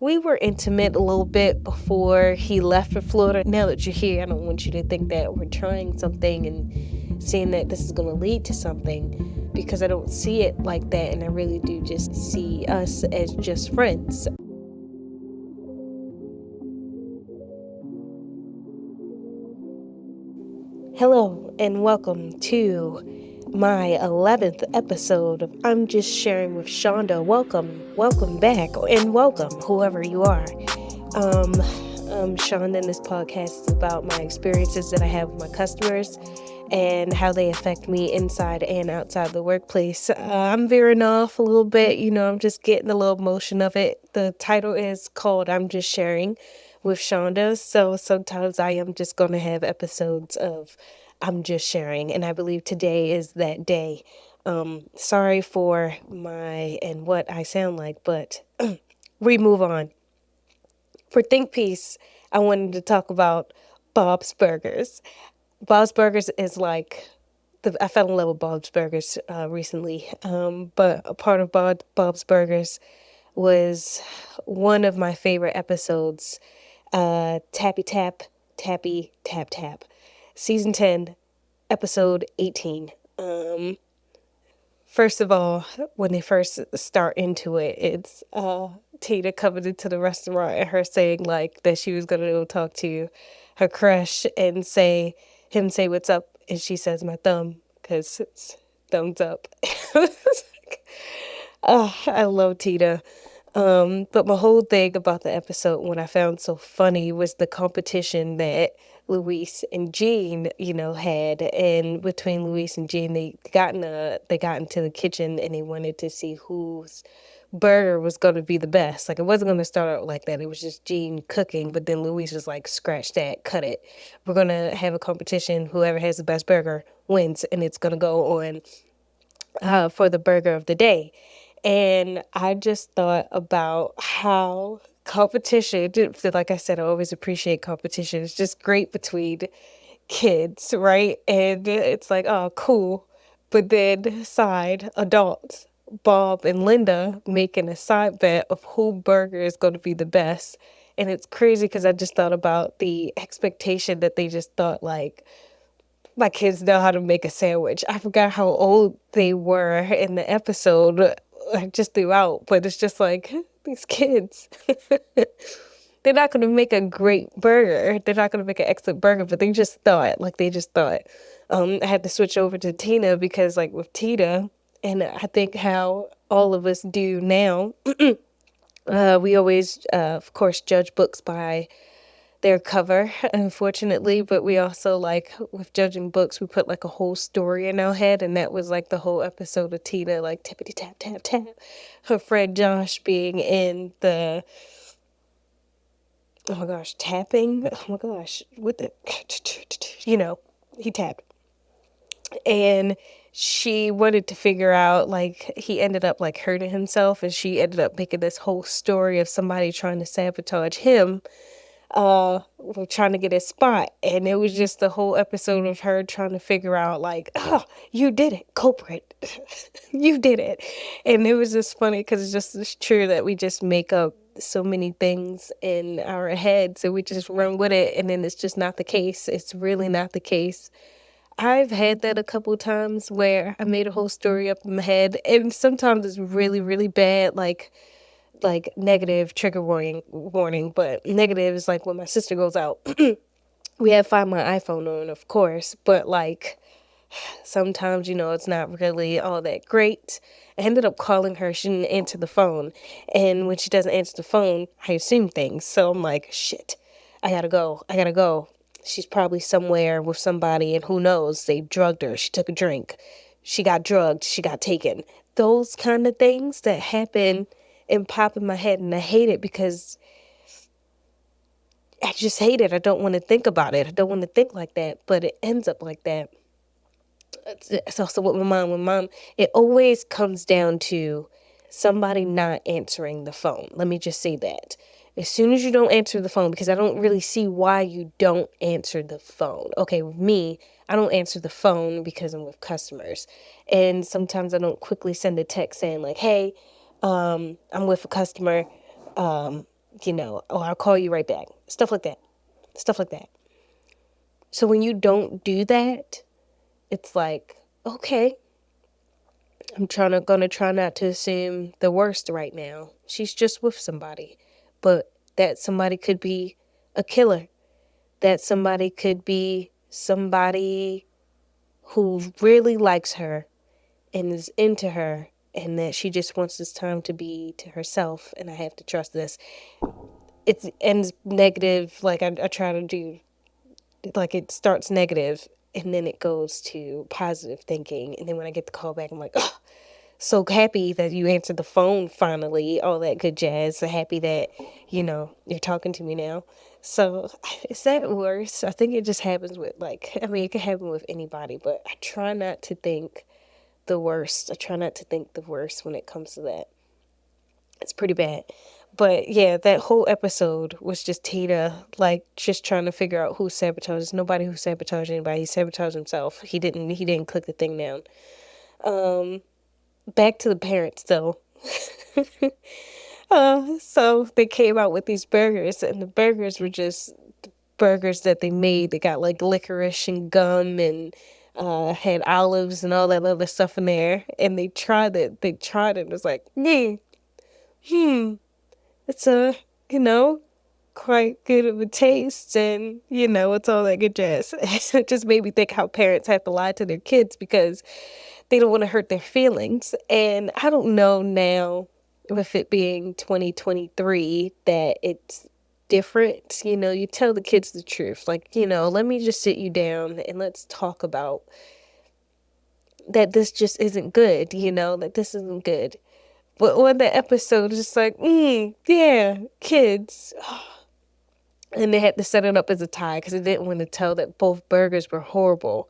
we were intimate a little bit before he left for Florida. Now that you're here, I don't want you to think that we're trying something and seeing that this is going to lead to something, because I don't see it like that, and I really do just see us as just friends. Hello, and welcome to my 11th episode of I'm Just Sharing with Shaunda. Welcome back, and welcome, whoever you are. Shaunda, and this podcast is about my experiences that I have with my customers and how they affect me inside and outside the workplace. I'm veering off a little bit, I'm just getting a little motion of it. The title is called I'm Just Sharing with Shaunda, so sometimes I am just going to have episodes of I'm Just Sharing, and I believe today is that day. Sorry for my and what I sound like, but we move on. For Think Piece, I wanted to talk about Bob's Burgers. Bob's Burgers is like, I fell in love with Bob's Burgers recently, but a part of Bob's Burgers was one of my favorite episodes, Tappy Tap, Tappy Tap Tap, Season 10, Episode 18. First of all, when they first start into it, it's Tina coming into the restaurant and her saying like that she was gonna go talk to her crush and say what's up, and she says my thumb because it's thumbs up. I love Tina. But my whole thing about the episode, what I found so funny, was the competition that Luis and Jean, had. And between Luis and Jean, they got into the kitchen and they wanted to see whose burger was going to be the best. Like, it wasn't going to start out like that. It was just Jean cooking, but then Luis was like, scratch that, cut it. We're going to have a competition. Whoever has the best burger wins, and it's going to go on for the burger of the day. And I just thought about how competition, like I said, I always appreciate competition. It's just great between kids, right? And it's like, oh, cool. But then side adults, Bob and Linda making a side bet of who burger is going to be the best. And it's crazy because I just thought about the expectation that they just thought like, my kids know how to make a sandwich. I forgot how old they were in the episode. I just threw out, but it's just like, these kids. They're not going to make a great burger. They're not going to make an excellent burger, but they just thought. I had to switch over to Tina because, like, with Tina, and I think how all of us do now, we always, of course, judge books by their cover, unfortunately, but we also, like, with judging books, we put like a whole story in our head, and that was like the whole episode of Tina, like tippity tap tap tap, her friend Josh being in the, oh my gosh, tapping, oh my gosh, with the, he tapped, and she wanted to figure out, like, he ended up like hurting himself, and she ended up making this whole story of somebody trying to sabotage him, were trying to get a spot, and it was just the whole episode of her trying to figure out like, oh, you did it, culprit. You did it. And it was just funny because it's true that we just make up so many things in our heads and we just run with it, and then it's just not the case. It's really not the case. I've had that a couple of times where I made a whole story up in my head, and sometimes it's really, really bad, like negative trigger warning, but negative is like when my sister goes out. We have Find My iPhone on, of course, but like sometimes, it's not really all that great. I ended up calling her. She didn't answer the phone, and when she doesn't answer the phone, I assume things. So I'm like, shit, I gotta go. She's probably somewhere with somebody, and who knows, they drugged her. She took a drink, she got drugged, she got taken. Those kind of things that happen and pop in my head, and I hate it because I just hate it. I don't want to think about it. I don't want to think like that, but it ends up like that. It's also with my mom. With mom, it always comes down to somebody not answering the phone. Let me just say that. As soon as you don't answer the phone, because I don't really see why you don't answer the phone. Okay, with me, I don't answer the phone because I'm with customers. And sometimes I don't quickly send a text saying like, hey, I'm with a customer. oh, I'll call you right back. Stuff like that. Stuff like that. So when you don't do that, it's like, okay, gonna try not to assume the worst right now. She's just with somebody. But that somebody could be a killer. That somebody could be somebody who really likes her and is into her, and that she just wants this time to be to herself, and I have to trust this. It ends negative, like I try to do, like it starts negative and then it goes to positive thinking, and then when I get the call back, I'm like, oh, so happy that you answered the phone finally, all that good jazz. So happy that, you're talking to me now. So is that worse? I think it just happens with, like, I mean, it could happen with anybody, but I try not to think the worst. I try not to think the worst when it comes to that. It's pretty bad. But yeah, that whole episode was just Tina, like, just trying to figure out who sabotages. Nobody who sabotaged anybody. He sabotaged himself. He didn't click the thing down. Back to the parents though. So they came out with these burgers, and the burgers were just burgers that they made. They got like licorice and gum and had olives and all that other stuff in there. And they tried it. It was like, it's quite good of a taste, and it's all that good jazz. It just made me think how parents have to lie to their kids because they don't want to hurt their feelings. And I don't know now, with it being 2023, that it's different. You tell the kids the truth. Like, let me just sit you down and let's talk about that this just isn't good, that this isn't good. But on the episode, it's just like, yeah, kids. And they had to set it up as a tie because they didn't want to tell that both burgers were horrible,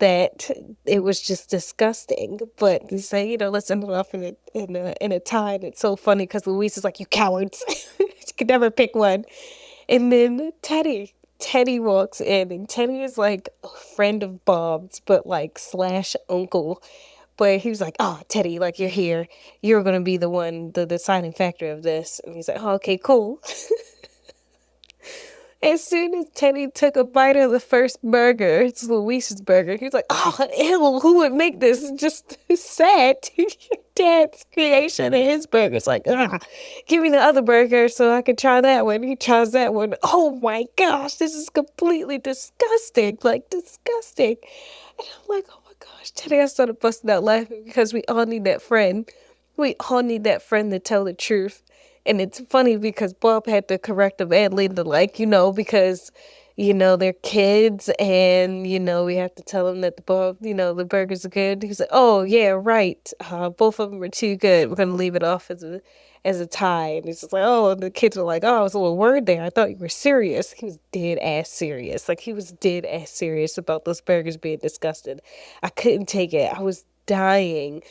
that it was just disgusting. But they say, let's end it off in a tie. And it's so funny because Louise is like, you cowards. She could never pick one. And then Teddy walks in, and Teddy is like a friend of Bob's, but like slash uncle. But he was like, oh, Teddy, like, you're here. You're going to be the one, the deciding factor of this. And he's like, oh, okay, cool. As soon as Teddy took a bite of the first burger, it's Luis's burger, he was like, oh, ew, who would make this? It's just sad. Your dad's creation, and his burger's like, give me the other burger so I can try that one. He tries that one. Oh my gosh, this is completely disgusting. Like, disgusting. And I'm like, oh my gosh. Teddy, I started busting out laughing because we all need that friend. We all need that friend to tell the truth. And it's funny because Bob had to correct him and Linda, like, because, they're kids, and, we have to tell them that the burgers are good. He's like, oh, yeah, right. Both of them are too good. We're going to leave it off as a tie. And he's just like, oh, and the kids were like, oh, I was a little worried there. I thought you were serious. He was dead ass serious. Like, he was dead ass serious about those burgers being disgusted. I couldn't take it. I was dying.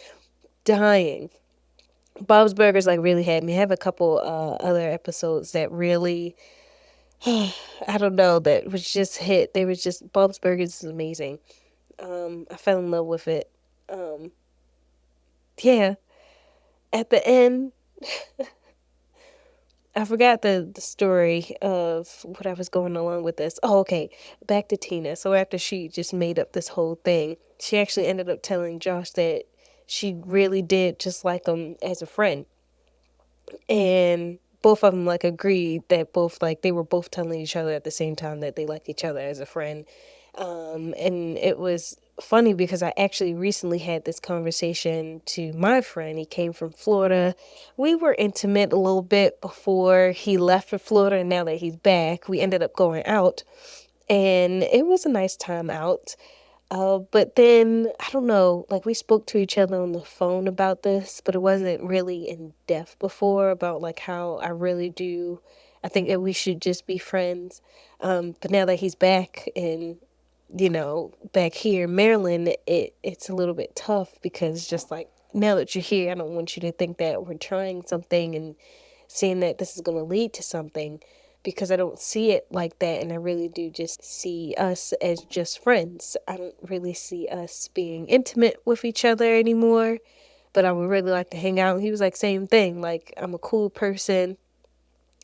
Bob's Burgers like really had me. I have a couple other episodes that really, I don't know, that was just hit. They was just, Bob's Burgers is amazing. I fell in love with it. Yeah. At the end, I forgot the story of what I was going along with this. Oh, okay. Back to Tina. So after she just made up this whole thing, she actually ended up telling Josh that she really did just like him as a friend. And both of them like agreed that both, like, they were both telling each other at the same time that they liked each other as a friend. And it was funny because I actually recently had this conversation to my friend. He came from Florida. We were intimate a little bit before he left for Florida, and now that he's back, we ended up going out, and it was a nice time out. But then, I don't know, like, we spoke to each other on the phone about this, but it wasn't really in depth before about, like, how I really do. I think that we should just be friends. But now that he's back and, back here in Maryland, it's a little bit tough because just like, now that you're here, I don't want you to think that we're trying something and seeing that this is going to lead to something, because I don't see it like that, and I really do just see us as just friends. I don't really see us being intimate with each other anymore, but I would really like to hang out. And he was like, same thing, like, I'm a cool person.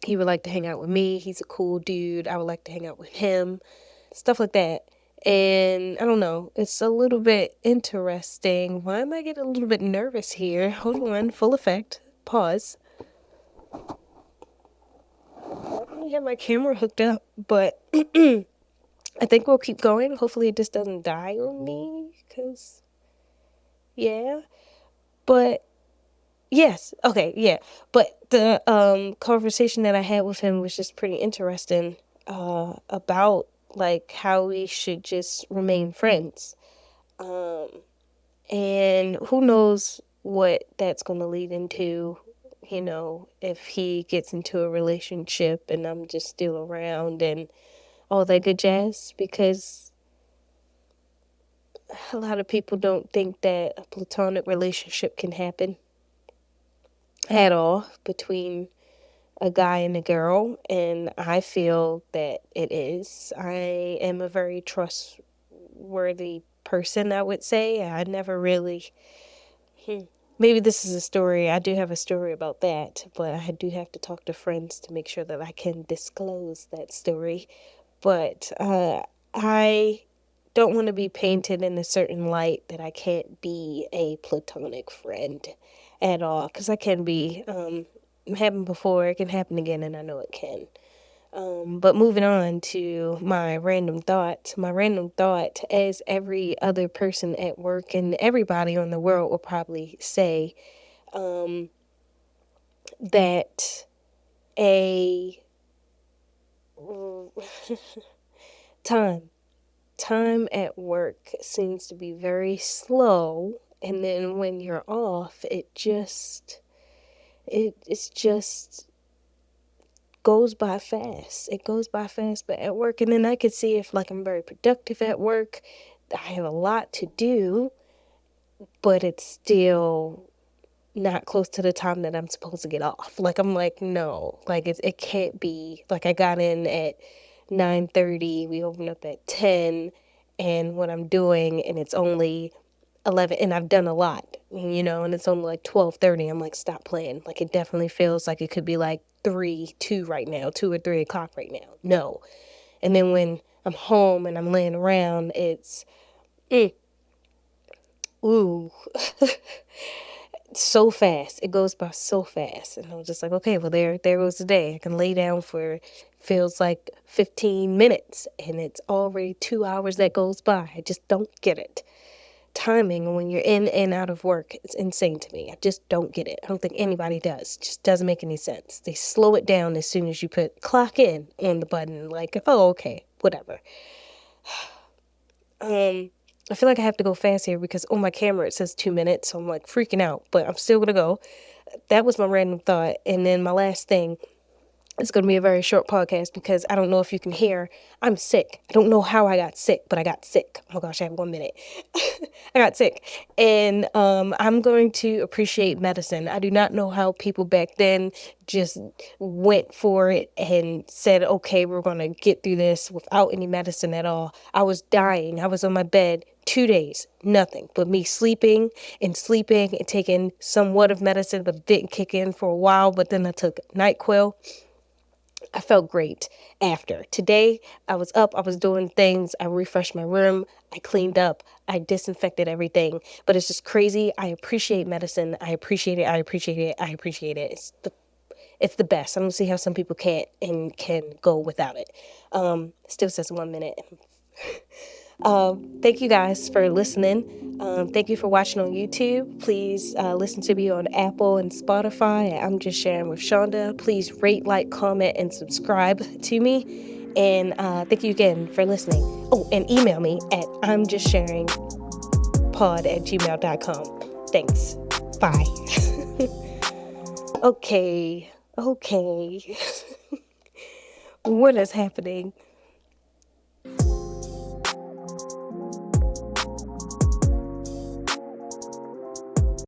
He would like to hang out with me. He's a cool dude. I would like to hang out with him. Stuff like that. And I don't know, it's a little bit interesting. Why am I getting a little bit nervous here? Hold on, full effect. Pause. I don't have my camera hooked up, but I think we'll keep going. Hopefully it just doesn't die on me, because, yeah. But, yes, okay, yeah. But the conversation that I had with him was just pretty interesting, about, like, how we should just remain friends. And who knows what that's going to lead into, if he gets into a relationship and I'm just still around and all that good jazz, because a lot of people don't think that a platonic relationship can happen at all between a guy and a girl, and I feel that it is. I am a very trustworthy person, I would say. I never really maybe this is a story. I do have a story about that, but I do have to talk to friends to make sure that I can disclose that story. But I don't want to be painted in a certain light that I can't be a platonic friend at all, because I can be. It happened before, it can happen again, and I know it can. But moving on to my random thought. My random thought, as every other person at work and everybody on the world will probably say, that a time at work seems to be very slow, and then when you're off, it's just goes by fast. It goes by fast, but at work, and then I could see if, like, I'm very productive at work, I have a lot to do, but it's still not close to the time that I'm supposed to get off. Like, I'm like, no, like, it can't be. Like, I got in at 9:30, we opened up at 10, and what I'm doing, and it's only 11, and I've done a lot, and it's only like 12:30. I'm like, stop playing. Like, it definitely feels like it could be like 2 right now, 2 or 3 o'clock right now. No. And then when I'm home and I'm laying around, it's, ooh, so fast. It goes by so fast. And I was just like, okay, well, there goes the day. I can lay down for, feels like 15 minutes, and it's already 2 hours that goes by. I just don't get it. Timing when you're in and out of work, it's insane to me. I just don't get it. I don't think anybody does. It just doesn't make any sense. They slow it down as soon as you put clock in on the button. Like, oh, okay, whatever. I feel like I have to go fast here because on my camera it says 2 minutes, so I'm like freaking out, but I'm still gonna go. That was my random thought. And then my last thing, it's going to be a very short podcast because I don't know if you can hear, I'm sick. I don't know how I got sick, but I got sick. Oh my gosh, I have 1 minute. I got sick. And I'm going to appreciate medicine. I do not know how people back then just went for it and said, okay, we're going to get through this without any medicine at all. I was dying. I was on my bed 2 days, nothing but me sleeping and taking somewhat of medicine, but didn't kick in for a while. But then I took NyQuil. I felt great after. Today, I was up, I was doing things, I refreshed my room, I cleaned up, I disinfected everything. But it's just crazy. I appreciate medicine. I appreciate it. I appreciate it. I appreciate it. It's the best. I don't see how some people can't and can go without it. Still says 1 minute. Thank you guys for listening. Thank you for watching on YouTube. Please listen to me on Apple and Spotify. I'm Just Sharing with Shaunda. Please rate, like, comment, and subscribe to me. And thank you again for listening. Oh, and email me at imjustsharingpod@gmail.com. Thanks. Bye. Okay. What is happening?